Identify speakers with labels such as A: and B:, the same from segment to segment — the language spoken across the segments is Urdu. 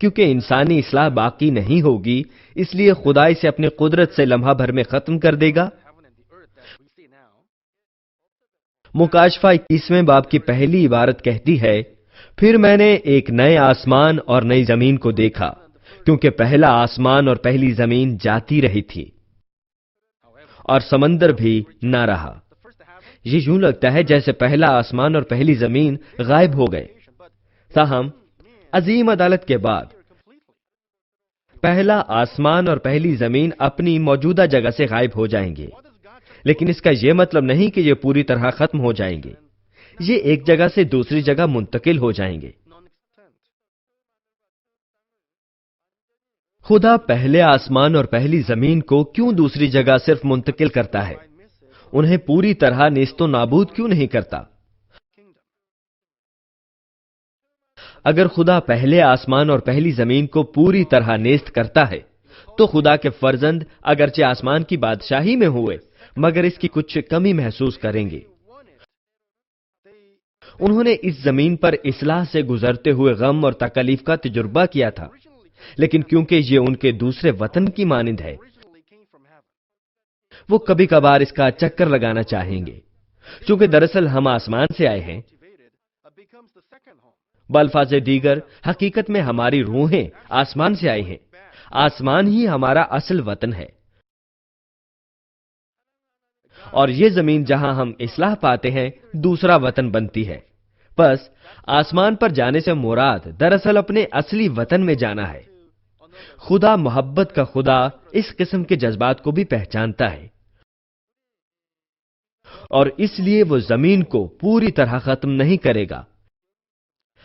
A: کیونکہ انسانی اصلاح باقی نہیں ہوگی اس لیے خدا اسے اپنی قدرت سے لمحہ بھر میں ختم کر دے گا؟ مکاشفہ 21ویں باب کی پہلی عبارت کہتی ہے، پھر میں نے ایک نئے آسمان اور نئی زمین کو دیکھا، کیونکہ پہلا آسمان اور پہلی زمین جاتی رہی تھی اور سمندر بھی نہ رہا۔ یہ یوں لگتا ہے جیسے پہلا آسمان اور پہلی زمین غائب ہو گئے، تاہم عظیم عدالت کے بعد پہلا آسمان اور پہلی زمین اپنی موجودہ جگہ سے غائب ہو جائیں گے، لیکن اس کا یہ مطلب نہیں کہ یہ پوری طرح ختم ہو جائیں گے، یہ ایک جگہ سے دوسری جگہ منتقل ہو جائیں گے۔ خدا پہلے آسمان اور پہلی زمین کو کیوں دوسری جگہ صرف منتقل کرتا ہے؟ انہیں پوری طرح نیست و نابود کیوں نہیں کرتا؟ اگر خدا پہلے آسمان اور پہلی زمین کو پوری طرح نیست کرتا ہے تو خدا کے فرزند اگرچہ آسمان کی بادشاہی میں ہوئے مگر اس کی کچھ کمی محسوس کریں گے۔ انہوں نے اس زمین پر اصلاح سے گزرتے ہوئے غم اور تکلیف کا تجربہ کیا تھا، لیکن کیونکہ یہ ان کے دوسرے وطن کی مانند ہے، وہ کبھی کبھار اس کا چکر لگانا چاہیں گے۔ چونکہ دراصل ہم آسمان سے آئے ہیں، بالفاظ دیگر حقیقت میں ہماری روحیں آسمان سے آئی ہیں، آسمان ہی ہمارا اصل وطن ہے، اور یہ زمین جہاں ہم اصلاح پاتے ہیں دوسرا وطن بنتی ہے۔ بس آسمان پر جانے سے مراد دراصل اپنے اصلی وطن میں جانا ہے۔ خدا محبت کا خدا اس قسم کے جذبات کو بھی پہچانتا ہے، اور اس لیے وہ زمین کو پوری طرح ختم نہیں کرے گا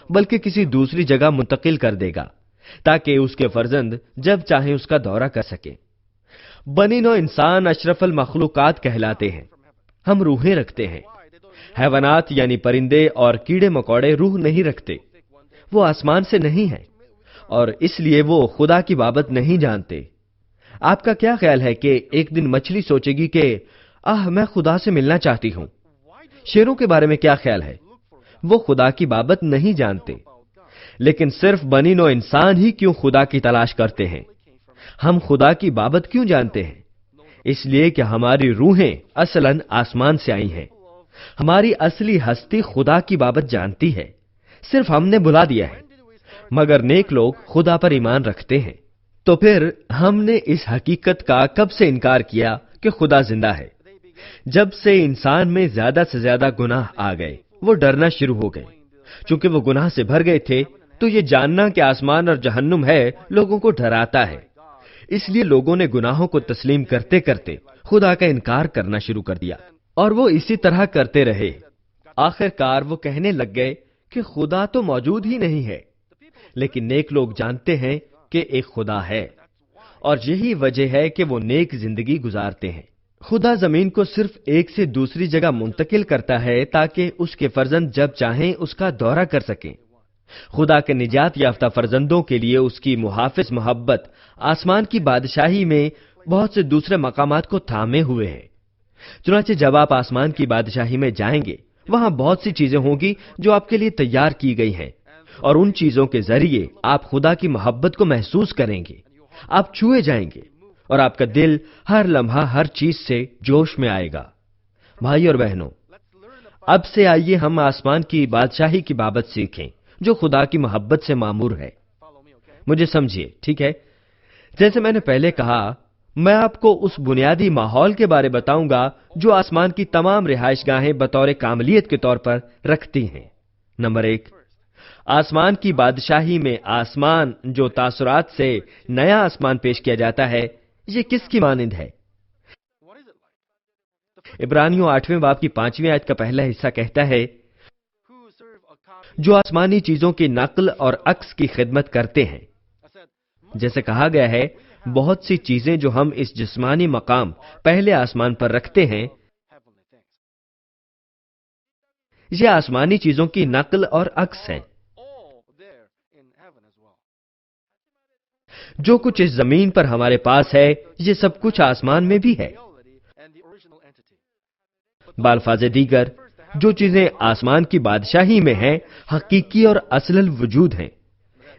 A: بلکہ کسی دوسری جگہ منتقل کر دے گا تاکہ اس کے فرزند جب چاہیں اس کا دورہ کر سکیں۔ بنی نوع انسان اشرف المخلوقات کہلاتے ہیں۔ ہم روحیں رکھتے ہیں۔ حیوانات یعنی پرندے اور کیڑے مکوڑے روح نہیں رکھتے، وہ آسمان سے نہیں ہیں اور اس لیے وہ خدا کی بابت نہیں جانتے۔ آپ کا کیا خیال ہے کہ ایک دن مچھلی سوچے گی کہ میں خدا سے ملنا چاہتی ہوں؟ شیروں کے بارے میں کیا خیال ہے؟ وہ خدا کی بابت نہیں جانتے، لیکن صرف بنی نوع انسان ہی کیوں خدا کی تلاش کرتے ہیں؟ ہم خدا کی بابت کیوں جانتے ہیں؟ اس لیے کہ ہماری روحیں اصلاً آسمان سے آئی ہیں۔ ہماری اصلی ہستی خدا کی بابت جانتی ہے، صرف ہم نے بھلا دیا ہے۔ مگر نیک لوگ خدا پر ایمان رکھتے ہیں۔ تو پھر ہم نے اس حقیقت کا کب سے انکار کیا کہ خدا زندہ ہے؟ جب سے انسان میں زیادہ سے زیادہ گناہ آ گئے، وہ ڈرنا شروع ہو گئے۔ چونکہ وہ گناہ سے بھر گئے تھے تو یہ جاننا کہ آسمان اور جہنم ہے لوگوں کو ڈراتا ہے۔ اس لیے لوگوں نے گناہوں کو تسلیم کرتے کرتے خدا کا انکار کرنا شروع کر دیا، اور وہ اسی طرح کرتے رہے۔ آخر کار وہ کہنے لگ گئے کہ خدا تو موجود ہی نہیں ہے۔ لیکن نیک لوگ جانتے ہیں کہ ایک خدا ہے، اور یہی وجہ ہے کہ وہ نیک زندگی گزارتے ہیں۔ خدا زمین کو صرف ایک سے دوسری جگہ منتقل کرتا ہے تاکہ اس کے فرزند جب چاہیں اس کا دورہ کر سکیں۔ خدا کے نجات یافتہ فرزندوں کے لیے اس کی محافظ محبت آسمان کی بادشاہی میں بہت سے دوسرے مقامات کو تھامے ہوئے ہے۔ چنانچہ جب آپ آسمان کی بادشاہی میں جائیں گے، وہاں بہت سی چیزیں ہوں گی جو آپ کے لیے تیار کی گئی ہیں، اور ان چیزوں کے ذریعے آپ خدا کی محبت کو محسوس کریں گے۔ آپ چھوئے جائیں گے اور آپ کا دل ہر لمحہ ہر چیز سے جوش میں آئے گا۔ بھائی اور بہنوں، اب سے آئیے ہم آسمان کی بادشاہی کی بابت سیکھیں جو خدا کی محبت سے معمور ہے۔ مجھے سمجھیے، ٹھیک ہے؟ جیسے میں نے پہلے کہا، میں آپ کو اس بنیادی ماحول کے بارے بتاؤں گا جو آسمان کی تمام رہائش گاہیں بطور کاملیت کے طور پر رکھتی ہیں۔ نمبر 1، آسمان کی بادشاہی میں آسمان جو تاثرات سے نیا آسمان پیش کیا جاتا ہے، یہ کس کی مانند ہے؟ عبرانیوں 8ویں باب کی 5ویں آیت کا پہلا حصہ کہتا ہے، جو آسمانی چیزوں کی نقل اور عکس کی خدمت کرتے ہیں۔ جیسے کہا گیا ہے، بہت سی چیزیں جو ہم اس جسمانی مقام پہلے آسمان پر رکھتے ہیں، یہ آسمانی چیزوں کی نقل اور عکس ہیں۔ جو کچھ اس زمین پر ہمارے پاس ہے، یہ سب کچھ آسمان میں بھی ہے۔ بالفاظ دیگر، جو چیزیں آسمان کی بادشاہی میں ہیں، حقیقی اور اصل الوجود ہیں،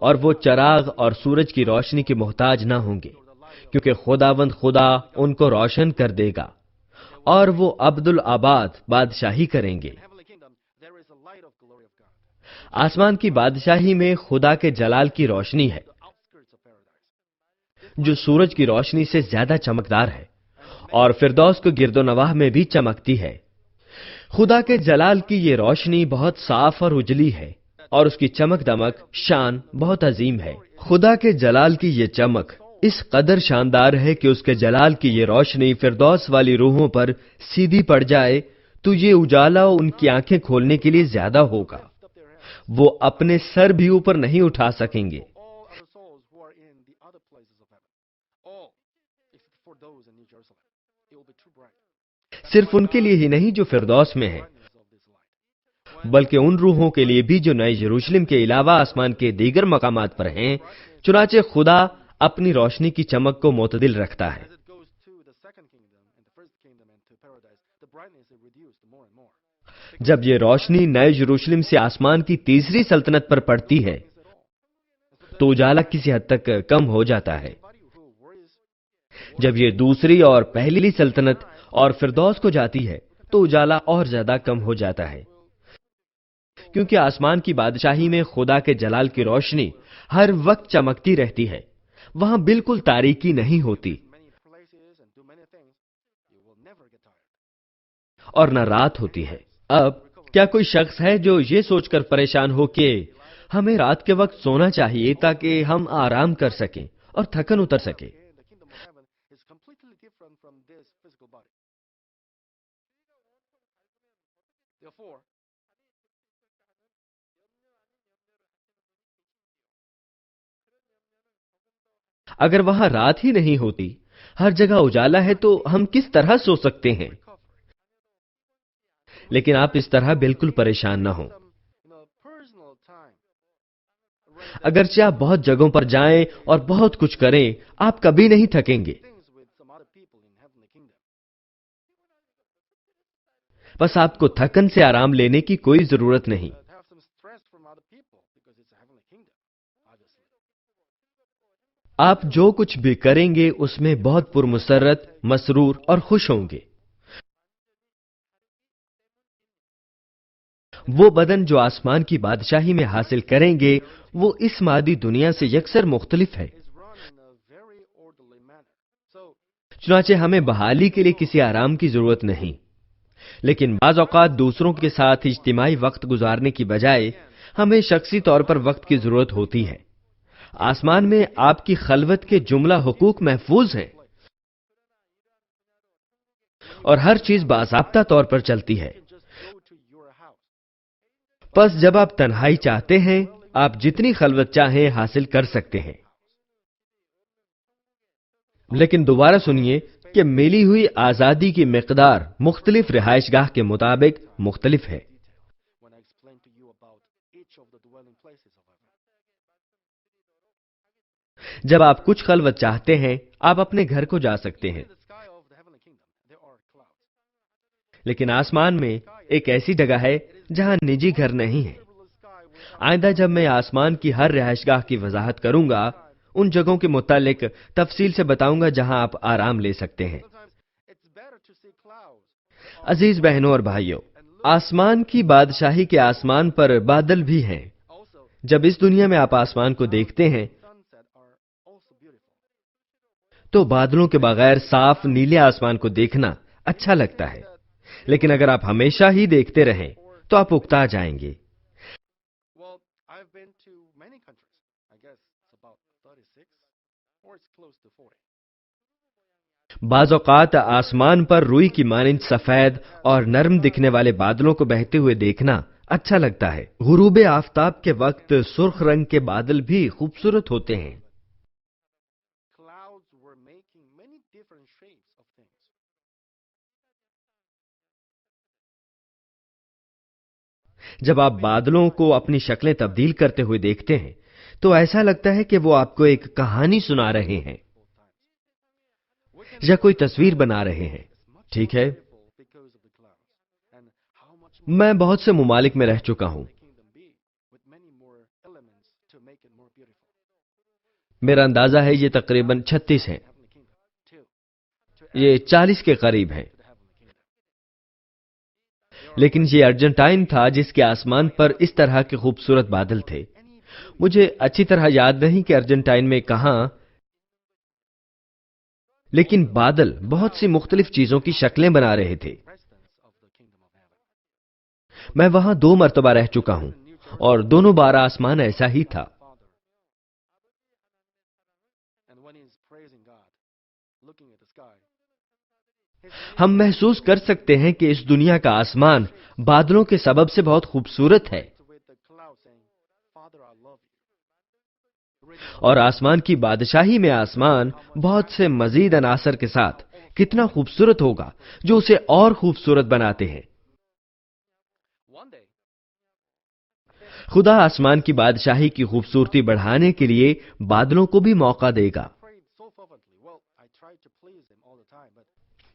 A: اور وہ چراغ اور سورج کی روشنی کے محتاج نہ ہوں گے، کیونکہ خداوند خدا ان کو روشن کر دے گا اور وہ عبدالآباد بادشاہی کریں گے۔ آسمان کی بادشاہی میں خدا کے جلال کی روشنی ہے جو سورج کی روشنی سے زیادہ چمکدار ہے اور فردوس کو گرد و نواح میں بھی چمکتی ہے۔ خدا کے جلال کی یہ روشنی بہت صاف اور اجلی ہے اور اس کی چمک دمک شان بہت عظیم ہے۔ خدا کے جلال کی یہ چمک اس قدر شاندار ہے کہ اس کے جلال کی یہ روشنی فردوس والی روحوں پر سیدھی پڑ جائے تو یہ اجالا ان کی آنکھیں کھولنے کے لیے زیادہ ہوگا، وہ اپنے سر بھی اوپر نہیں اٹھا سکیں گے۔ صرف ان کے لیے ہی نہیں جو فردوس میں ہیں، بلکہ ان روحوں کے لیے بھی جو نئے یروشلم کے علاوہ آسمان کے دیگر مقامات پر ہیں۔ چنانچہ خدا اپنی روشنی کی چمک کو معتدل رکھتا ہے۔ جب یہ روشنی نئے یروشلم سے آسمان کی تیسری سلطنت پر پڑتی ہے تو اجالا کسی حد تک کم ہو جاتا ہے۔ جب یہ دوسری اور پہلی سلطنت اور فردوس کو جاتی ہے تو اجالا اور زیادہ کم ہو جاتا ہے، کیونکہ آسمان کی بادشاہی میں خدا کے جلال کی روشنی ہر وقت چمکتی رہتی ہے، وہاں بالکل تاریکی نہیں ہوتی اور نہ رات ہوتی ہے۔ اب کیا کوئی شخص ہے جو یہ سوچ کر پریشان ہو کہ ہمیں رات کے وقت سونا چاہیے تاکہ ہم آرام کر سکیں اور تھکن اتر سکے؟ اگر وہاں رات ہی نہیں ہوتی، ہر جگہ اجالا ہے، تو ہم کس طرح سو سکتے ہیں؟ لیکن آپ اس طرح بالکل پریشان نہ ہوں۔ اگرچہ آپ بہت جگہوں پر جائیں اور بہت کچھ کریں، آپ کبھی نہیں تھکیں گے۔ بس آپ کو تھکن سے آرام لینے کی کوئی ضرورت نہیں۔ آپ جو کچھ بھی کریں گے اس میں بہت پرمسرت، مسرور اور خوش ہوں گے۔ وہ بدن جو آسمان کی بادشاہی میں حاصل کریں گے وہ اس مادی دنیا سے یکسر مختلف ہے۔ چنانچہ ہمیں بحالی کے لیے کسی آرام کی ضرورت نہیں، لیکن بعض اوقات دوسروں کے ساتھ اجتماعی وقت گزارنے کی بجائے ہمیں شخصی طور پر وقت کی ضرورت ہوتی ہے۔ آسمان میں آپ کی خلوت کے جملہ حقوق محفوظ ہیں اور ہر چیز باضابطہ طور پر چلتی ہے۔ بس جب آپ تنہائی چاہتے ہیں، آپ جتنی خلوت چاہیں حاصل کر سکتے ہیں۔ لیکن دوبارہ سنیے کہ ملی ہوئی آزادی کی مقدار مختلف رہائش گاہ کے مطابق مختلف ہے۔ جب آپ کچھ خلوت چاہتے ہیں، آپ اپنے گھر کو جا سکتے ہیں، لیکن آسمان میں ایک ایسی جگہ ہے جہاں نجی گھر نہیں ہے۔ آئندہ جب میں آسمان کی ہر رہائش گاہ کی وضاحت کروں گا، ان جگہوں کے متعلق تفصیل سے بتاؤں گا جہاں آپ آرام لے سکتے ہیں۔ عزیز بہنوں اور بھائیوں، آسمان کی بادشاہی کے آسمان پر بادل بھی ہیں۔ جب اس دنیا میں آپ آسمان کو دیکھتے ہیں تو بادلوں کے بغیر صاف نیلے آسمان کو دیکھنا اچھا لگتا ہے، لیکن اگر آپ ہمیشہ ہی دیکھتے رہیں تو آپ اکتا جائیں گے۔ بعض اوقات آسمان پر روئی کی مانند سفید اور نرم دکھنے والے بادلوں کو بہتے ہوئے دیکھنا اچھا لگتا ہے۔ غروب آفتاب کے وقت سرخ رنگ کے بادل بھی خوبصورت ہوتے ہیں۔ جب آپ بادلوں کو اپنی شکلیں تبدیل کرتے ہوئے دیکھتے ہیں تو ایسا لگتا ہے کہ وہ آپ کو ایک کہانی سنا رہے ہیں یا کوئی تصویر بنا رہے ہیں۔ ٹھیک ہے، میں بہت سے ممالک میں رہ چکا ہوں میرا اندازہ ہے یہ تقریباً 36 ہیں، یہ 40 کے قریب ہیں۔ لیکن یہ ارجنٹائن تھا جس کے آسمان پر اس طرح کے خوبصورت بادل تھے۔ مجھے اچھی طرح یاد نہیں کہ ارجنٹائن میں کہاں، لیکن بادل بہت سی مختلف چیزوں کی شکلیں بنا رہے تھے۔ میں وہاں 2 مرتبہ رہ چکا ہوں اور دونوں بار آسمان ایسا ہی تھا۔ ہم محسوس کر سکتے ہیں کہ اس دنیا کا آسمان بادلوں کے سبب سے بہت خوبصورت ہے، اور آسمان کی بادشاہی میں آسمان بہت سے مزید عناصر کے ساتھ کتنا خوبصورت ہوگا جو اسے اور خوبصورت بناتے ہیں۔ خدا آسمان کی بادشاہی کی خوبصورتی بڑھانے کے لیے بادلوں کو بھی موقع دے گا۔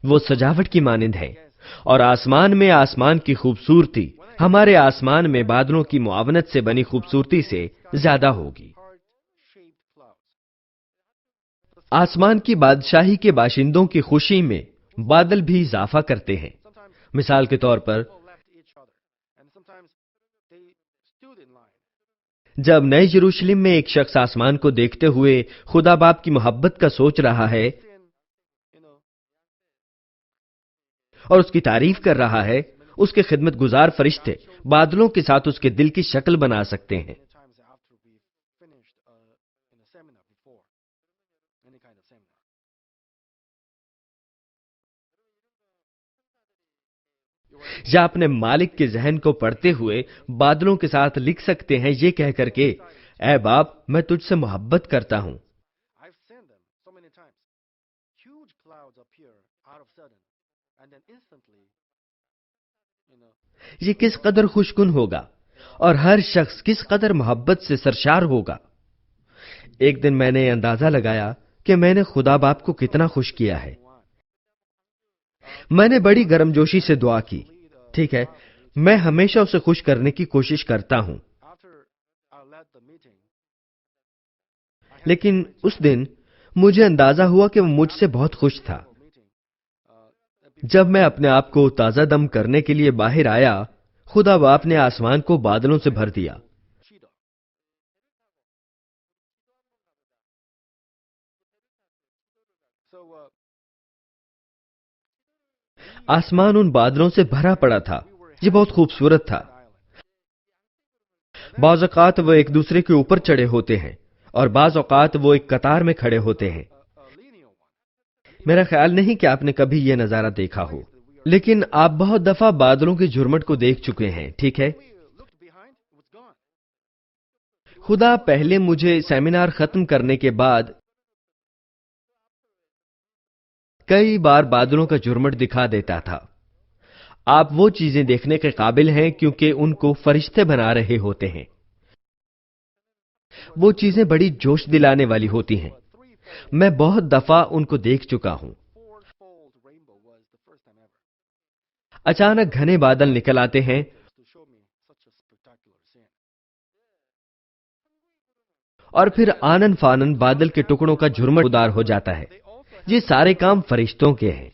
A: وہ سجاوٹ کی مانند ہے، اور آسمان میں آسمان کی خوبصورتی ہمارے آسمان میں بادلوں کی معاونت سے بنی خوبصورتی سے زیادہ ہوگی۔ آسمان کی بادشاہی کے باشندوں کی خوشی میں بادل بھی اضافہ کرتے ہیں۔ مثال کے طور پر جب نئے یروشلم میں ایک شخص آسمان کو دیکھتے ہوئے خدا باپ کی محبت کا سوچ رہا ہے اور اس کی تعریف کر رہا ہے، اس کے خدمت گزار فرشتے بادلوں کے ساتھ اس کے دل کی شکل بنا سکتے ہیں۔ یا اپنے مالک کے ذہن کو پڑھتے ہوئے بادلوں کے ساتھ لکھ سکتے ہیں یہ کہہ کر کے، اے باپ میں تجھ سے محبت کرتا ہوں۔ یہ کس قدر خوشگن ہوگا اور ہر شخص کس قدر محبت سے سرشار ہوگا۔ ایک دن میں نے اندازہ لگایا کہ میں نے خدا باپ کو کتنا خوش کیا ہے۔ میں نے بڑی گرم جوشی سے دعا کی، ٹھیک ہے، میں ہمیشہ اسے خوش کرنے کی کوشش کرتا ہوں، لیکن اس دن مجھے اندازہ ہوا کہ وہ مجھ سے بہت خوش تھا۔ جب میں اپنے آپ کو تازہ دم کرنے کے لیے باہر آیا، خدا باپ نے آسمان کو بادلوں سے بھر دیا۔ آسمان ان بادلوں سے بھرا پڑا تھا، یہ بہت خوبصورت تھا۔ بعض اوقات وہ ایک دوسرے کے اوپر چڑھے ہوتے ہیں اور بعض اوقات وہ ایک قطار میں کھڑے ہوتے ہیں۔ میرا خیال نہیں کہ آپ نے کبھی یہ نظارہ دیکھا ہو، لیکن آپ بہت دفعہ بادلوں کی جھرمٹ کو دیکھ چکے ہیں، ٹھیک ہے؟ خدا پہلے مجھے سیمینار ختم کرنے کے بعد کئی بار بادلوں کا جھرمٹ دکھا دیتا تھا۔ آپ وہ چیزیں دیکھنے کے قابل ہیں کیونکہ ان کو فرشتے بنا رہے ہوتے ہیں۔ وہ چیزیں بڑی جوش دلانے والی ہوتی ہیں۔ میں بہت دفعہ ان کو دیکھ چکا ہوں۔ اچانک گھنے بادل نکل آتے ہیں اور پھر آنن فانن بادل کے ٹکڑوں کا جھرمٹ ادار ہو جاتا ہے۔ یہ سارے کام فرشتوں کے ہیں۔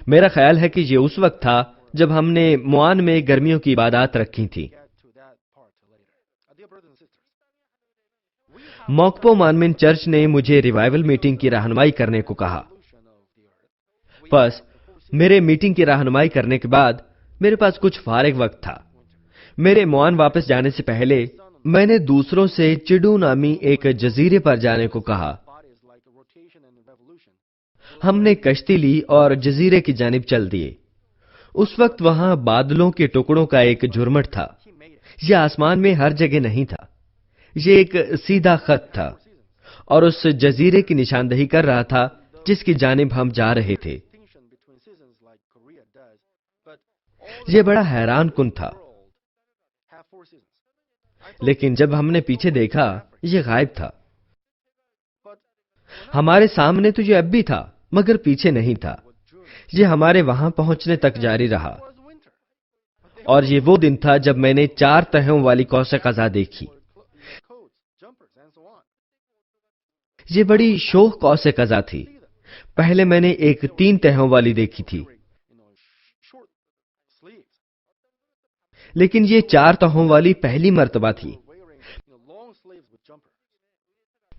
A: میرا خیال ہے کہ یہ اس وقت تھا جب ہم نے موان میں گرمیوں کی عبادات رکھی تھی۔ موکپو مانمن چرچ نے مجھے ریوائول میٹنگ کی رہنمائی کرنے کو کہا۔ بس میرے میٹنگ کی رہنمائی کرنے کے بعد میرے پاس کچھ فارغ وقت تھا۔ میرے موان واپس جانے سے پہلے میں نے دوسروں سے چڈو نامی ایک جزیرے پر جانے کو کہا۔ ہم نے کشتی لی اور جزیرے کی جانب چل دیے۔ اس وقت وہاں بادلوں کے ٹکڑوں کا ایک جھرمٹ تھا۔ یہ آسمان میں ہر جگہ نہیں تھا، یہ ایک سیدھا خط تھا اور اس جزیرے کی نشاندہی کر رہا تھا جس کی جانب ہم جا رہے تھے۔ یہ بڑا حیران کن تھا، لیکن جب ہم نے پیچھے دیکھا یہ غائب تھا۔ ہمارے سامنے تو یہ اب بھی تھا مگر پیچھے نہیں تھا۔ یہ ہمارے وہاں پہنچنے تک جاری رہا، اور یہ وہ دن تھا جب میں نے 4 تہوں والی قوس قزح دیکھی۔ یہ بڑی شوخ قوس قزح تھی. پہلے میں نے ایک 3 تہوں والی دیکھی تھی، لیکن یہ 4 تہوں والی پہلی مرتبہ تھی.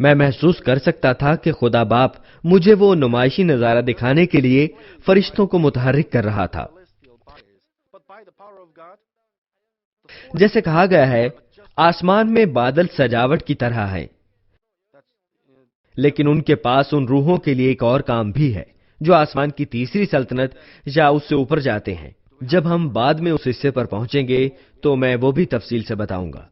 A: میں محسوس کر سکتا تھا کہ خدا باپ مجھے وہ نمائشی نظارہ دکھانے کے لیے فرشتوں کو متحرک کر رہا تھا. جیسے کہا گیا ہے، آسمان میں بادل سجاوٹ کی طرح ہیں، لیکن ان کے پاس ان روحوں کے لیے ایک اور کام بھی ہے جو آسمان کی تیسری سلطنت یا اس سے اوپر جاتے ہیں. جب ہم بعد میں اس حصے پر پہنچیں گے تو میں وہ بھی تفصیل سے بتاؤں گا.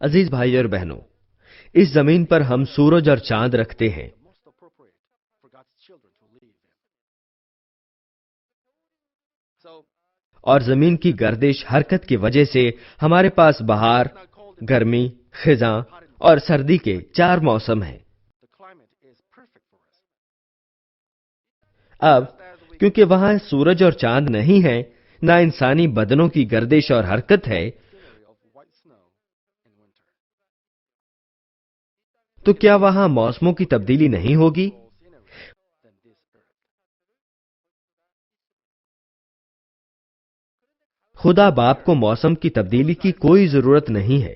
A: عزیز بھائی اور بہنوں، اس زمین پر ہم سورج اور چاند رکھتے ہیں. اور زمین کی گردش حرکت کی وجہ سے ہمارے پاس بہار، گرمی، خزاں اور سردی کے 4 موسم ہیں. اب کیونکہ وہاں سورج اور چاند نہیں ہیں، نہ انسانی بدنوں کی گردش اور حرکت ہے، تو کیا وہاں موسموں کی تبدیلی نہیں ہوگی؟ خدا باپ کو موسم کی تبدیلی کی کوئی ضرورت نہیں ہے،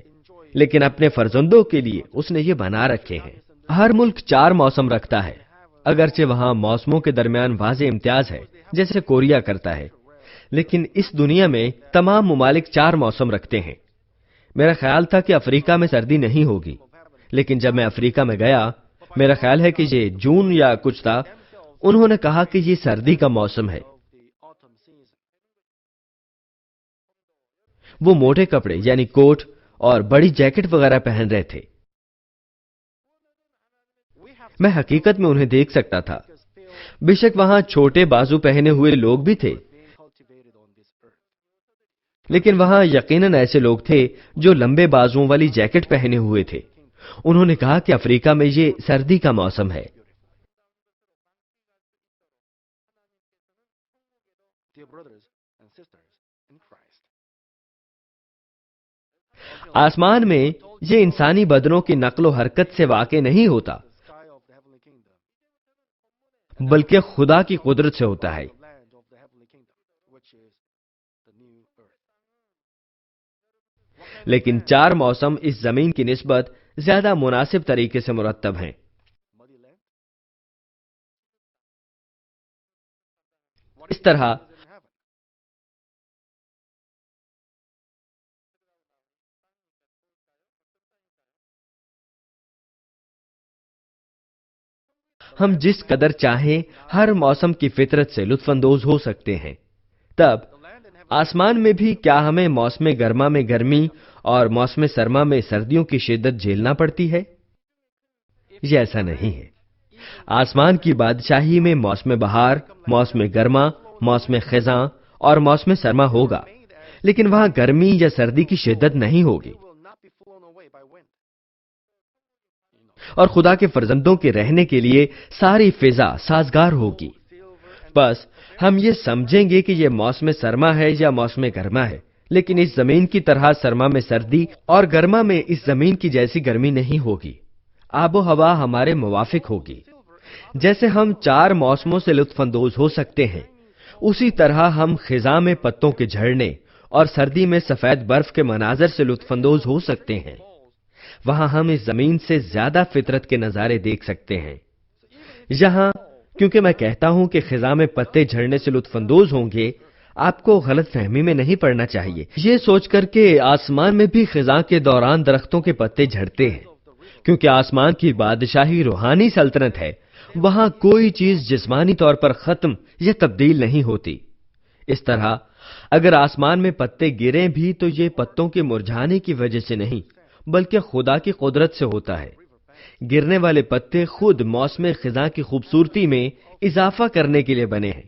A: لیکن اپنے فرزندوں کے لیے اس نے یہ بنا رکھے ہیں. ہر ملک 4 موسم رکھتا ہے، اگرچہ وہاں موسموں کے درمیان واضح امتیاز ہے جیسے کوریا کرتا ہے، لیکن اس دنیا میں تمام ممالک 4 موسم رکھتے ہیں. میرا خیال تھا کہ افریقہ میں سردی نہیں ہوگی، لیکن جب میں افریقہ میں گیا، میرا خیال ہے کہ یہ جون یا کچھ تھا، انہوں نے کہا کہ یہ سردی کا موسم ہے. وہ موٹے کپڑے یعنی کوٹ اور بڑی جیکٹ وغیرہ پہن رہے تھے. میں حقیقت میں انہیں دیکھ سکتا تھا. بے شک وہاں چھوٹے بازو پہنے ہوئے لوگ بھی تھے، لیکن وہاں یقیناً ایسے لوگ تھے جو لمبے بازوؤں والی جیکٹ پہنے ہوئے تھے. انہوں نے کہا کہ افریقہ میں یہ سردی کا موسم ہے. آسمان میں یہ انسانی بدنوں کی نقل و حرکت سے واقع نہیں ہوتا، بلکہ خدا کی قدرت سے ہوتا ہے. لیکن 4 موسم اس زمین کی نسبت زیادہ مناسب طریقے سے مرتب ہیں. اس طرح ہم جس قدر چاہیں ہر موسم کی فطرت سے لطف اندوز ہو سکتے ہیں. تب آسمان میں بھی کیا ہمیں موسم گرما میں گرمی اور موسم سرما میں سردیوں کی شدت جھیلنا پڑتی ہے؟ یہ ایسا نہیں ہے. آسمان کی بادشاہی میں موسم بہار، موسم گرما، موسم خزاں اور موسم سرما ہوگا، لیکن وہاں گرمی یا سردی کی شدت نہیں ہوگی. اور خدا کے فرزندوں کے رہنے کے لیے ساری فضا سازگار ہوگی. بس ہم یہ سمجھیں گے کہ یہ موسم سرما ہے یا موسم گرما ہے، لیکن اس زمین کی طرح سرما میں سردی اور گرما میں اس زمین کی جیسی گرمی نہیں ہوگی. آب و ہوا ہمارے موافق ہوگی. جیسے ہم 4 موسموں سے لطف اندوز ہو سکتے ہیں، اسی طرح ہم خزاں میں پتوں کے جھڑنے اور سردی میں سفید برف کے مناظر سے لطف اندوز ہو سکتے ہیں. وہاں ہم اس زمین سے زیادہ فطرت کے نظارے دیکھ سکتے ہیں. یہاں کیونکہ میں کہتا ہوں کہ خزاں میں پتے جھڑنے سے لطف اندوز ہوں گے، آپ کو غلط فہمی میں نہیں پڑنا چاہیے یہ سوچ کر کہ آسمان میں بھی خزاں کے دوران درختوں کے پتے جھڑتے ہیں. کیونکہ آسمان کی بادشاہی روحانی سلطنت ہے، وہاں کوئی چیز جسمانی طور پر ختم یا تبدیل نہیں ہوتی. اس طرح اگر آسمان میں پتے گریں بھی تو یہ پتوں کے مرجھانے کی وجہ سے نہیں، بلکہ خدا کی قدرت سے ہوتا ہے. گرنے والے پتے خود موسم خزاں کی خوبصورتی میں اضافہ کرنے کے لیے بنے ہیں.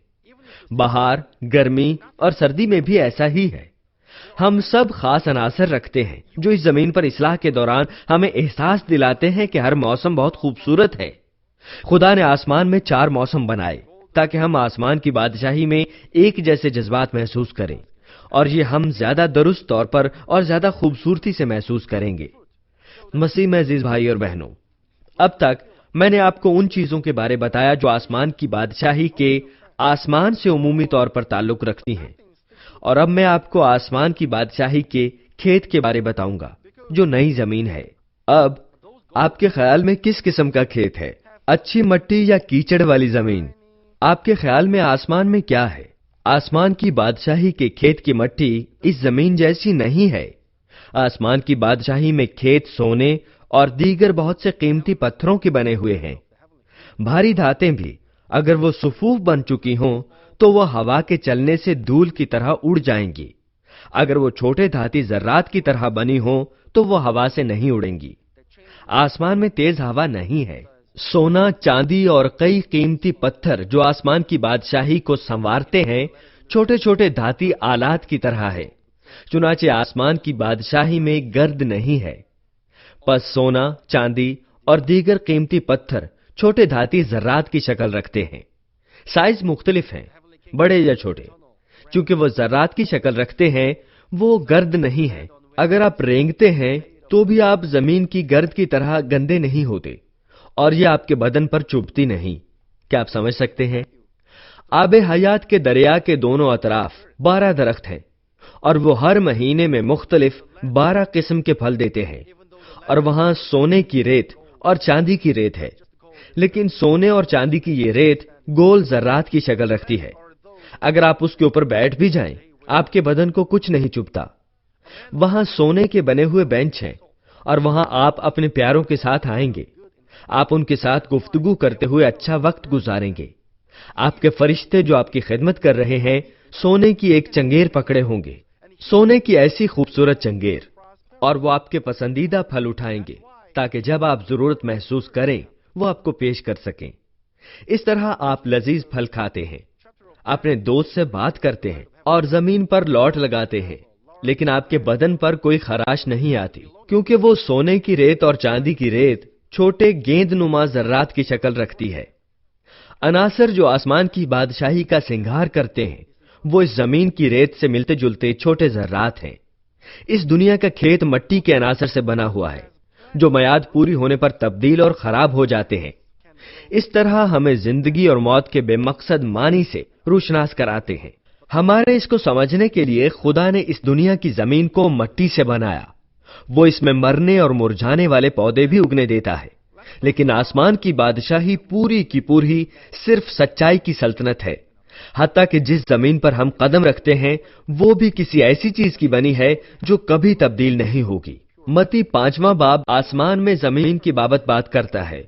A: بہار، گرمی اور سردی میں بھی ایسا ہی ہے. ہم سب خاص عناصر رکھتے ہیں جو اس زمین پر اصلاح کے دوران ہمیں احساس دلاتے ہیں کہ ہر موسم بہت خوبصورت ہے. خدا نے آسمان میں 4 موسم بنائے تاکہ ہم آسمان کی بادشاہی میں ایک جیسے جذبات محسوس کریں اور یہ ہم زیادہ درست طور پر اور زیادہ خوبصورتی سے محسوس کریں گے۔ مسیح میں عزیز بھائی اور بہنوں، اب تک میں نے آپ کو ان چیزوں کے بارے بتایا جو آسمان کی بادشاہی کے آسمان سے عمومی طور پر تعلق رکھتی ہیں، اور اب میں آپ کو آسمان کی بادشاہی کے کھیت کے بارے بتاؤں گا جو نئی زمین ہے۔ اب آپ کے خیال میں کس قسم کا کھیت ہے؟ اچھی مٹی یا کیچڑ والی زمین؟ آپ کے خیال میں آسمان میں کیا ہے؟ آسمان کی بادشاہی کے کھیت کی مٹی اس زمین جیسی نہیں ہے۔ آسمان کی بادشاہی میں کھیت سونے اور دیگر بہت سے قیمتی پتھروں کے بنے ہوئے ہیں۔ بھاری دھاتیں بھی اگر وہ صفوف بن چکی ہوں تو وہ ہوا کے چلنے سے دھول کی طرح اڑ جائیں گی۔ اگر وہ چھوٹے دھاتی ذرات کی طرح بنی ہوں تو وہ ہوا سے نہیں اڑیں گی۔ آسمان میں تیز ہوا نہیں ہے۔ سونا، چاندی اور کئی قیمتی پتھر جو آسمان کی بادشاہی کو سنوارتے ہیں، چھوٹے چھوٹے دھاتی آلات کی طرح ہے۔ چنانچہ آسمان کی بادشاہی میں گرد نہیں ہے۔ پس سونا، چاندی اور دیگر قیمتی پتھر چھوٹے دھاتی ذرات کی شکل رکھتے ہیں۔ سائز مختلف ہیں، بڑے یا چھوٹے۔ چونکہ وہ ذرات کی شکل رکھتے ہیں، وہ گرد نہیں ہے۔ اگر آپ رینگتے ہیں تو بھی آپ زمین کی گرد کی طرح گندے نہیں ہوتے، اور یہ آپ کے بدن پر چبھتی نہیں۔ کیا آپ سمجھ سکتے ہیں؟ آب حیات کے دریا کے دونوں اطراف 12 درخت ہیں، اور وہ ہر مہینے میں مختلف 12 قسم کے پھل دیتے ہیں، اور وہاں سونے کی ریت اور چاندی کی ریت ہے، لیکن سونے اور چاندی کی یہ ریت گول ذرات کی شکل رکھتی ہے۔ اگر آپ اس کے اوپر بیٹھ بھی جائیں، آپ کے بدن کو کچھ نہیں چبھتا۔ وہاں سونے کے بنے ہوئے بینچ ہیں، اور وہاں آپ اپنے پیاروں کے ساتھ آئیں گے۔ آپ ان کے ساتھ گفتگو کرتے ہوئے اچھا وقت گزاریں گے۔ آپ کے فرشتے جو آپ کی خدمت کر رہے ہیں، سونے کی ایک چنگیر پکڑے ہوں گے، سونے کی ایسی خوبصورت چنگیر، اور وہ آپ کے پسندیدہ پھل اٹھائیں گے تاکہ جب آپ ضرورت محسوس کریں وہ آپ کو پیش کر سکیں۔ اس طرح آپ لذیذ پھل کھاتے ہیں، اپنے دوست سے بات کرتے ہیں اور زمین پر لوٹ لگاتے ہیں، لیکن آپ کے بدن پر کوئی خراش نہیں آتی، کیونکہ وہ سونے کی ریت اور چاندی کی ریت چھوٹے گیند نما ذرات کی شکل رکھتی ہے۔ عناصر جو آسمان کی بادشاہی کا سنگھار کرتے ہیں، وہ اس زمین کی ریت سے ملتے جلتے چھوٹے ذرات ہیں۔ اس دنیا کا کھیت مٹی کے عناصر سے بنا ہوا ہے، جو میعاد پوری ہونے پر تبدیل اور خراب ہو جاتے ہیں۔ اس طرح ہمیں زندگی اور موت کے بے مقصد معنی سے روشناس کراتے ہیں۔ ہمارے اس کو سمجھنے کے لیے خدا نے اس دنیا کی زمین کو مٹی سے بنایا۔ وہ اس میں مرنے اور مرجھانے والے پودے بھی اگنے دیتا ہے، لیکن آسمان کی بادشاہی پوری کی پوری صرف سچائی کی سلطنت ہے۔ حتیٰ کہ جس زمین پر ہم قدم رکھتے ہیں وہ بھی کسی ایسی چیز کی بنی ہے جو کبھی تبدیل نہیں ہوگی۔ متی 5واں باب آسمان میں زمین کی بابت بات کرتا ہے۔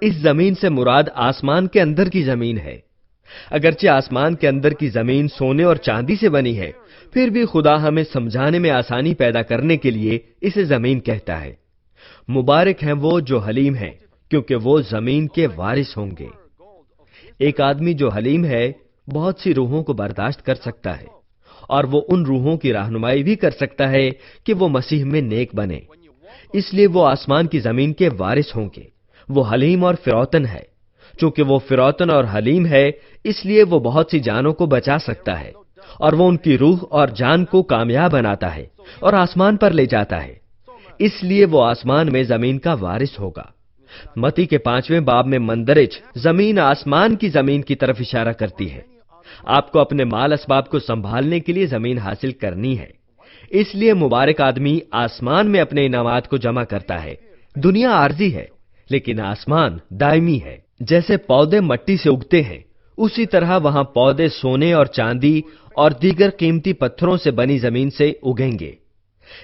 A: اس زمین سے مراد آسمان کے اندر کی زمین ہے۔ اگرچہ آسمان کے اندر کی زمین سونے اور چاندی سے بنی ہے، پھر بھی خدا ہمیں سمجھانے میں آسانی پیدا کرنے کے لیے اسے زمین کہتا ہے۔ مبارک ہیں وہ جو حلیم ہیں، کیونکہ وہ زمین کے وارث ہوں گے۔ ایک آدمی جو حلیم ہے بہت سی روحوں کو برداشت کر سکتا ہے، اور وہ ان روحوں کی رہنمائی بھی کر سکتا ہے کہ وہ مسیح میں نیک بنے۔ اس لیے وہ آسمان کی زمین کے وارث ہوں گے۔ وہ حلیم اور فروتن ہے۔ چونکہ وہ فروتن اور حلیم ہے، اس لیے وہ بہت سی جانوں کو بچا سکتا ہے، اور وہ ان کی روح اور جان کو کامیاب بناتا ہے اور آسمان پر لے جاتا ہے۔ اس لیے وہ آسمان میں زمین کا وارث ہوگا۔ متی کے 5ویں باب میں مندرج زمین آسمان کی زمین کی طرف اشارہ کرتی ہے۔ آپ کو اپنے مال اسباب کو سنبھالنے کے لیے زمین حاصل کرنی ہے۔ اس لیے مبارک آدمی آسمان میں اپنے انعامات کو جمع کرتا ہے۔ دنیا عارضی ہے، لیکن آسمان دائمی ہے۔ جیسے پودے مٹی سے اگتے ہیں، اسی طرح وہاں پودے سونے اور چاندی اور دیگر قیمتی پتھروں سے بنی زمین سے اگیں گے،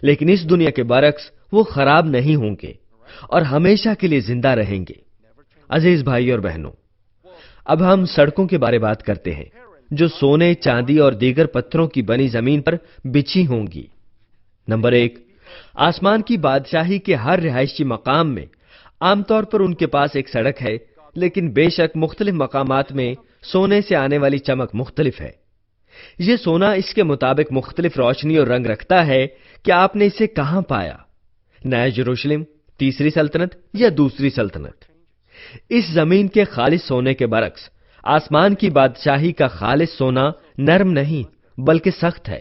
A: لیکن اس دنیا کے برعکس وہ خراب نہیں ہوں گے اور ہمیشہ کے لیے زندہ رہیں گے۔ عزیز بھائی اور بہنوں، اب ہم سڑکوں کے بارے بات کرتے ہیں جو سونے، چاندی اور دیگر پتھروں کی بنی زمین پر بچھی ہوں گی۔ نمبر 1، آسمان کی بادشاہی کے ہر رہائشی مقام میں عام طور پر ان کے پاس ایک سڑک ہے، لیکن بے شک مختلف مقامات میں سونے سے آنے والی چمک مختلف ہے۔ یہ سونا اس کے مطابق مختلف روشنی اور رنگ رکھتا ہے کہ آپ نے اسے کہاں پایا، نیا یروشلم، تیسری سلطنت یا دوسری سلطنت۔ اس زمین کے خالص سونے کے برعکس آسمان کی بادشاہی کا خالص سونا نرم نہیں بلکہ سخت ہے۔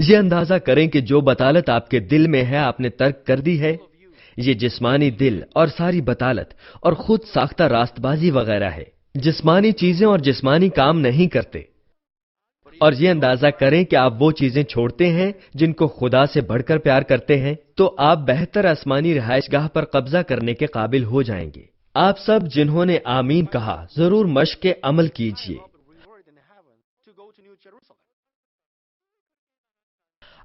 A: یہ اندازہ کریں کہ جو بطالت آپ کے دل میں ہے آپ نے ترک کر دی ہے. یہ جسمانی دل اور ساری بطالت اور خود ساختہ راست بازی وغیرہ ہے. جسمانی چیزیں اور جسمانی کام نہیں کرتے. اور یہ اندازہ کریں کہ آپ وہ چیزیں چھوڑتے ہیں جن کو خدا سے بڑھ کر پیار کرتے ہیں تو آپ بہتر آسمانی رہائش گاہ پر قبضہ کرنے کے قابل ہو جائیں گے. آپ سب جنہوں نے آمین کہا ضرور مشق عمل کیجیے.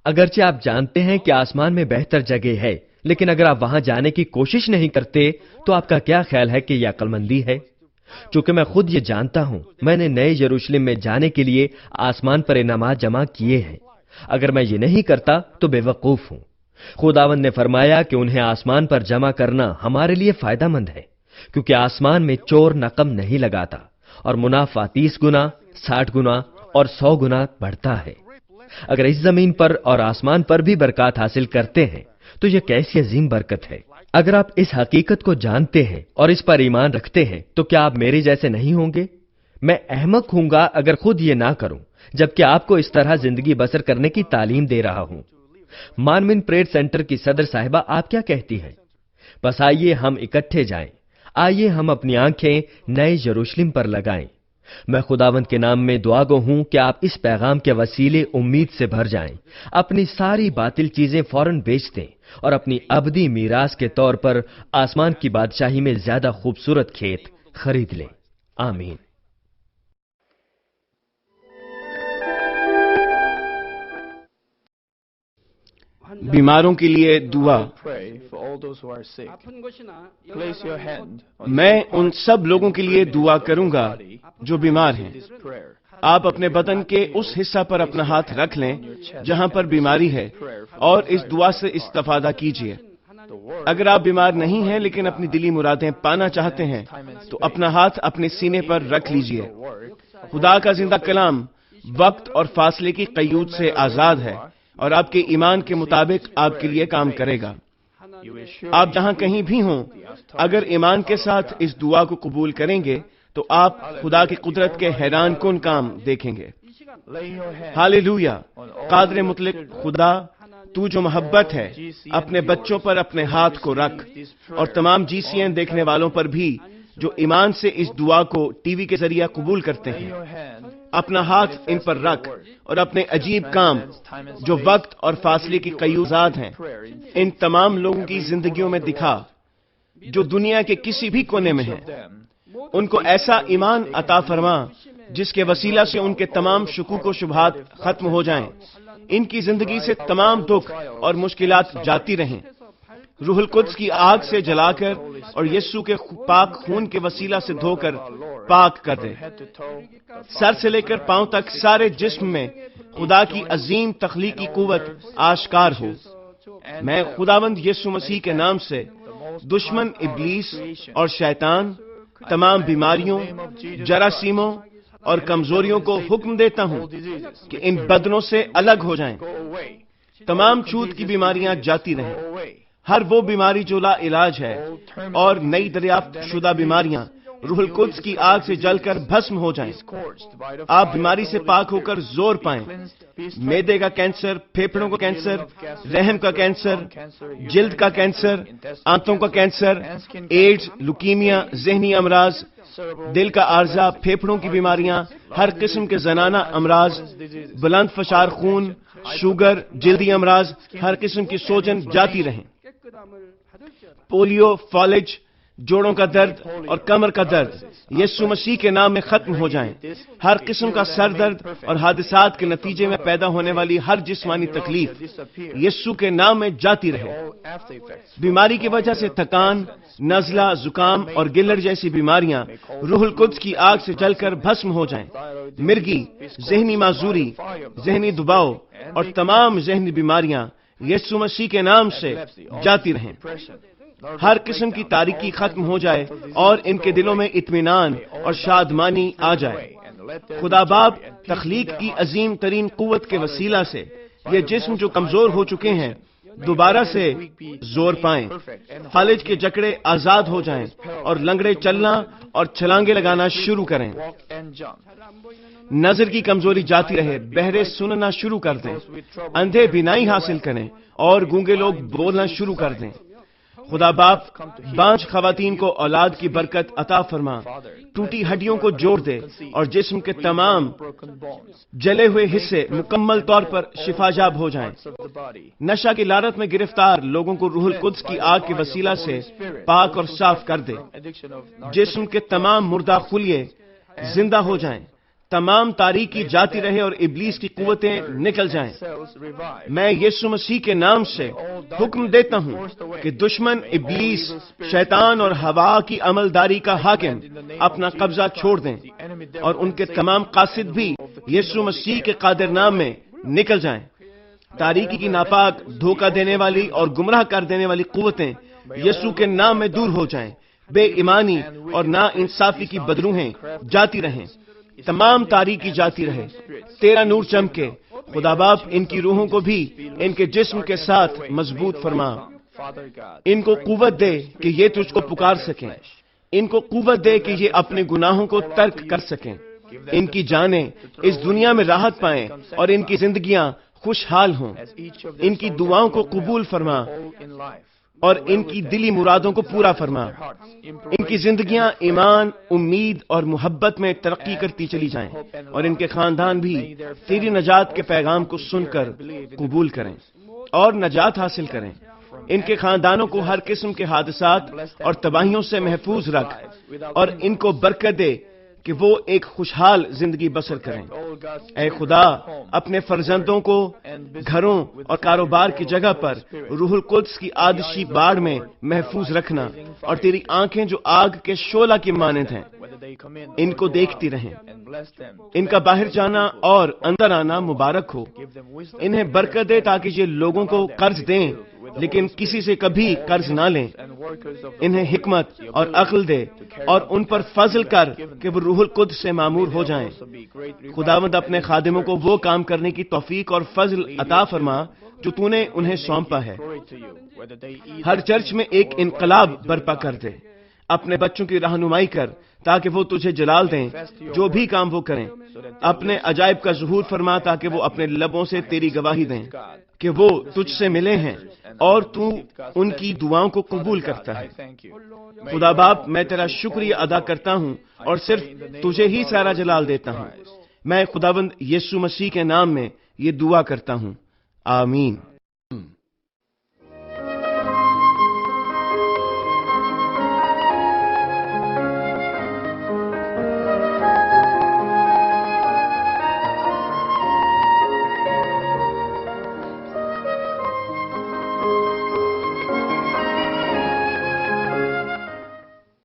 A: اگرچہ آپ جانتے ہیں کہ آسمان میں بہتر جگہ ہے، لیکن اگر آپ وہاں جانے کی کوشش نہیں کرتے تو آپ کا کیا خیال ہے کہ یہ عقل مندی ہے؟ چونکہ میں خود یہ جانتا ہوں، میں نے نئے یروشلم میں جانے کے لیے آسمان پر انعامات جمع کیے ہیں. اگر میں یہ نہیں کرتا تو بے وقوف ہوں. خداوند نے فرمایا کہ انہیں آسمان پر جمع کرنا ہمارے لیے فائدہ مند ہے، کیونکہ آسمان میں چور نقم نہیں لگاتا اور منافع 30 گنا، 60 گنا اور 100 گنا بڑھتا ہے. اگر اس زمین پر اور آسمان پر بھی برکات حاصل کرتے ہیں تو یہ کیسی عظیم برکت ہے. اگر آپ اس حقیقت کو جانتے ہیں اور اس پر ایمان رکھتے ہیں تو کیا آپ میرے جیسے نہیں ہوں گے؟ میں احمق ہوں گا اگر خود یہ نہ کروں، جبکہ آپ کو اس طرح زندگی بسر کرنے کی تعلیم دے رہا ہوں. مانمن پریئر سینٹر کی صدر صاحبہ آپ کیا کہتی ہیں؟ بس آئیے ہم اکٹھے جائیں. آئیے ہم اپنی آنکھیں نئے یروشلم پر لگائیں. میں خداوند کے نام میں دعا گو ہوں کہ آپ اس پیغام کے وسیلے امید سے بھر جائیں، اپنی ساری باطل چیزیں فوراً بیچ دیں اور اپنی ابدی میراث کے طور پر آسمان کی بادشاہی میں زیادہ خوبصورت کھیت خرید لیں. آمین.
B: بیماروں کے لیے دعا. میں ان سب لوگوں کے لیے دعا کروں گا جو بیمار ہیں. آپ اپنے بدن کے اس حصہ پر اپنا ہاتھ رکھ لیں جہاں پر بیماری ہے اور اس دعا سے استفادہ کیجیے. اگر آپ بیمار نہیں ہیں لیکن اپنی دلی مرادیں پانا چاہتے ہیں تو اپنا ہاتھ اپنے سینے پر رکھ لیجیے. خدا کا زندہ کلام وقت اور فاصلے کی قیود سے آزاد ہے اور آپ کے ایمان کے مطابق آپ کے لیے کام کرے گا. آپ جہاں کہیں بھی ہوں، اگر ایمان کے ساتھ اس دعا کو قبول کریں گے تو آپ خدا کی قدرت کے حیران کن کام دیکھیں گے. ہاللویا. قادر مطلق خدا، تو جو محبت ہے، اپنے بچوں پر اپنے ہاتھ کو رکھ اور تمام GCN دیکھنے والوں پر بھی جو ایمان سے اس دعا کو ٹی وی کے ذریعے قبول کرتے ہیں. اپنا ہاتھ ان پر رکھ اور اپنے عجیب کام جو وقت اور فاصلے کی قیودات ہیں ان تمام لوگوں کی زندگیوں میں دکھا جو دنیا کے کسی بھی کونے میں ہیں. ان کو ایسا ایمان عطا فرما جس کے وسیلہ سے ان کے تمام شکوک و شبہات ختم ہو جائیں. ان کی زندگی سے تمام دکھ اور مشکلات جاتی رہیں. روح القدس کی آگ سے جلا کر اور یسوع کے پاک خون کے وسیلہ سے دھو کر پاک کر دے. سر سے لے کر پاؤں تک سارے جسم میں خدا کی عظیم تخلیقی قوت آشکار ہو. میں خداوند یسوع مسیح کے نام سے دشمن ابلیس اور شیطان، تمام بیماریوں، جراثیموں اور کمزوریوں کو حکم دیتا ہوں کہ ان بدنوں سے الگ ہو جائیں. تمام چھوت کی بیماریاں جاتی رہیں. ہر وہ بیماری جو لا علاج ہے اور نئی دریافت شدہ بیماریاں روح القدس کی آگ سے جل کر بھسم ہو جائیں. آپ بیماری سے پاک ہو کر زور پائیں. معدے کا کینسر، پھیپھڑوں کا کینسر، رحم کا کینسر، جلد کا کینسر، آنتوں کا کینسر، ایڈز، لوکیمیا، ذہنی امراض، دل کا عارضہ، پھیپھڑوں کی بیماریاں، ہر قسم کے زنانہ امراض، بلند فشار خون، شوگر، جلدی امراض، ہر قسم کی سوجن جاتی رہیں. پولیو، فالج، جوڑوں کا درد اور کمر کا درد یسوع مسیح کے نام میں ختم ہو جائیں. ہر قسم کا سر درد اور حادثات کے نتیجے میں پیدا ہونے والی ہر جسمانی تکلیف یسوع کے نام میں جاتی رہے. بیماری کی وجہ سے تھکان، نزلہ، زکام اور گلر جیسی بیماریاں روح القدس کی آگ سے جل کر بھسم ہو جائیں. مرگی، ذہنی معذوری، ذہنی دباؤ اور تمام ذہنی بیماریاں یسوع مسیح کے نام سے جاتی رہیں. ہر قسم کی تاریکی ختم ہو جائے اور ان کے دلوں میں اطمینان اور شادمانی آ جائے. خدا باپ تخلیق کی عظیم ترین قوت کے وسیلہ سے یہ جسم جو کمزور ہو چکے ہیں دوبارہ سے زور پائیں. فالج کے جکڑے آزاد ہو جائیں اور لنگڑے چلنا اور چھلانگیں لگانا شروع کریں. نظر کی کمزوری جاتی رہے, بہرے سننا شروع کر دیں, اندھے بینائی حاصل کریں اور گونگے لوگ بولنا شروع کر دیں. خدا باپ بانجھ خواتین کو اولاد کی برکت عطا فرما, ٹوٹی ہڈیوں کو جوڑ دے اور جسم کے تمام جلے ہوئے حصے مکمل طور پر شفا یاب ہو جائیں. نشہ کی لعنت میں گرفتار لوگوں کو روح القدس کی آگ کے وسیلہ سے پاک اور صاف کر دے. جسم کے تمام مردہ خلیے زندہ ہو جائیں, تمام تاریکی جاتی رہے اور ابلیس کی قوتیں نکل جائیں. میں یسوع مسیح کے نام سے حکم دیتا ہوں کہ دشمن ابلیس, شیطان اور ہوا کی عملداری کا حاکم اپنا قبضہ چھوڑ دیں اور ان کے تمام قاصد بھی یسوع مسیح کے قادر نام میں نکل جائیں. تاریکی کی ناپاک, دھوکہ دینے والی اور گمراہ کر دینے والی قوتیں یسوع کے نام میں دور ہو جائیں. بے ایمانی اور نا انصافی کی بدروہیں جاتی رہیں, تمام تاریکی جاتی رہے, تیرا نور چمکے. خدا باپ ان کی روحوں کو بھی ان کے جسم کے ساتھ مضبوط فرما. ان کو قوت دے کہ یہ تجھ کو پکار سکیں, ان کو قوت دے کہ یہ اپنے گناہوں کو ترک کر سکیں. ان کی جانیں اس دنیا میں راحت پائیں اور ان کی زندگیاں خوشحال ہوں. ان کی دعاؤں کو قبول فرما اور ان کی دلی مرادوں کو پورا فرما. ان کی زندگیاں ایمان, امید اور محبت میں ترقی کرتی چلی جائیں اور ان کے خاندان بھی تیری نجات کے پیغام کو سن کر قبول کریں اور نجات حاصل کریں. ان کے خاندانوں کو ہر قسم کے حادثات اور تباہیوں سے محفوظ رکھ اور ان کو برکت دے کہ وہ ایک خوشحال زندگی بسر کریں. اے خدا, اپنے فرزندوں کو گھروں اور کاروبار کی جگہ پر روح القدس کی آتشی باڑ میں محفوظ رکھنا اور تیری آنکھیں جو آگ کے شعلہ کی مانند ہیں ان کو دیکھتی رہیں. ان کا باہر جانا اور اندر آنا مبارک ہو. انہیں برکت دے تاکہ یہ لوگوں کو قرض دیں لیکن کسی سے کبھی قرض نہ لیں. انہیں حکمت اور عقل دے اور ان پر فضل کر کہ وہ روح القدس سے معمور ہو جائیں. خداوند اپنے خادموں کو وہ کام کرنے کی توفیق اور فضل عطا فرما جو تو نے انہیں سونپا ہے. ہر چرچ میں ایک انقلاب برپا کر دے. اپنے بچوں کی رہنمائی کر تاکہ وہ تجھے جلال دیں جو بھی کام وہ کریں. اپنے عجائب کا ظہور فرما تاکہ وہ اپنے لبوں سے تیری گواہی دیں کہ وہ تجھ سے ملے ہیں اور تو ان کی دعاؤں کو قبول کرتا ہے. خدا باپ, میں تیرا شکریہ ادا کرتا ہوں اور صرف تجھے ہی سارا جلال دیتا ہوں. میں خداوند یسوع مسیح کے نام میں یہ دعا کرتا ہوں, آمین.